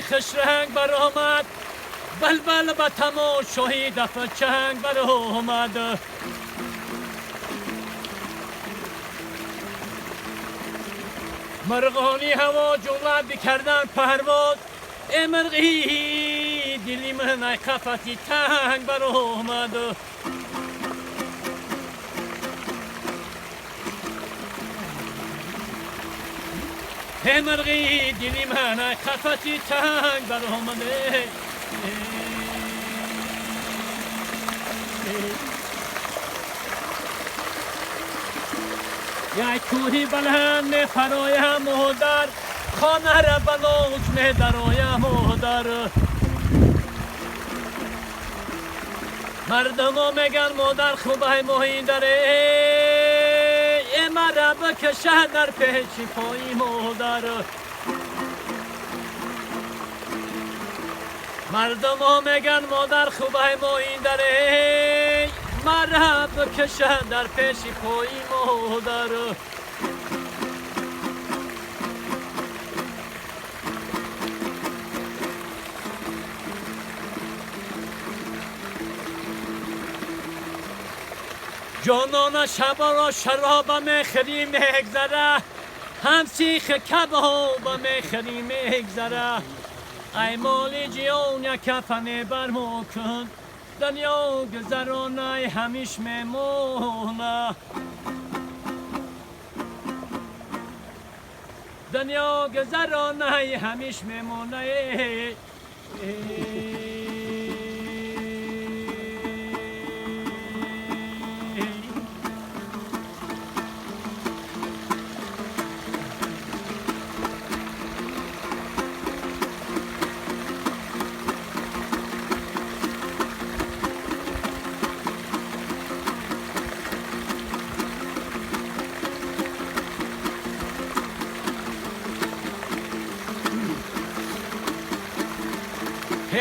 خوش رنگ بر آمد بلبل به تماشای دف چنگ بر آمد مرغانی هوا جمله بکردن پرواز ای مرغی دلی من ای قفسی تنگ بر آمد ای مرغی دلی من ای قفسی تنگ بر آمد یک کوهی بلند می فرایم مادر خانه را بلوچ می درایم مادر مردم ها میگن مادر خوبه ماهی داره ای مرا بکشه در پیش پای مادر مردم ها میگن مادر خوبه ماهی داره مرا بکشه در پیش پای مادر جانان شبا را شراب میخری میگذره هم سیخ کباب میخری میگذره ای مالی جیان یک کفن بر ما کن دنیا گذرانه همیش میمونه دنیا گذرانه همیش میمونه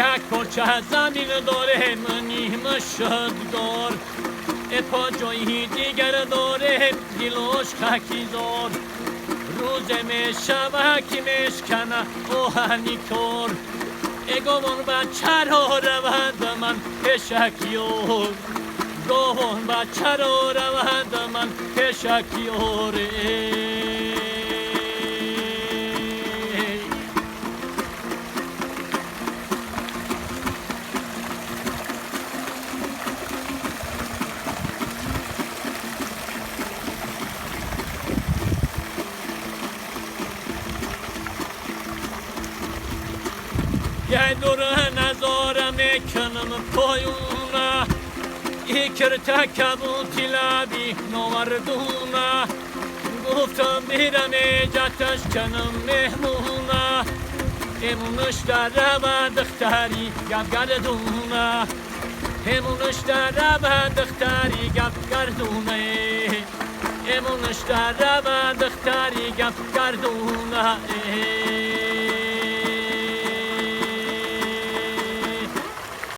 یک پارچه زمین داره منیم شدگار ای پا جایی دیگر داره دلوش خکیزار روز می شوه که میشکنه آهنی کار ای گوان بچه را روند من پشکیار گوان بچه را روند من پشکیار یه دور نظاره میکنم پایونه ایکر تکبوتی لبی نوردونه گفتم بیرم ایجاتش کنم مهمونه ایمونش در رو دختری گب گردونه ایمونش در رو دختری گب گردونه ایمونش در رو دختری گب گردونه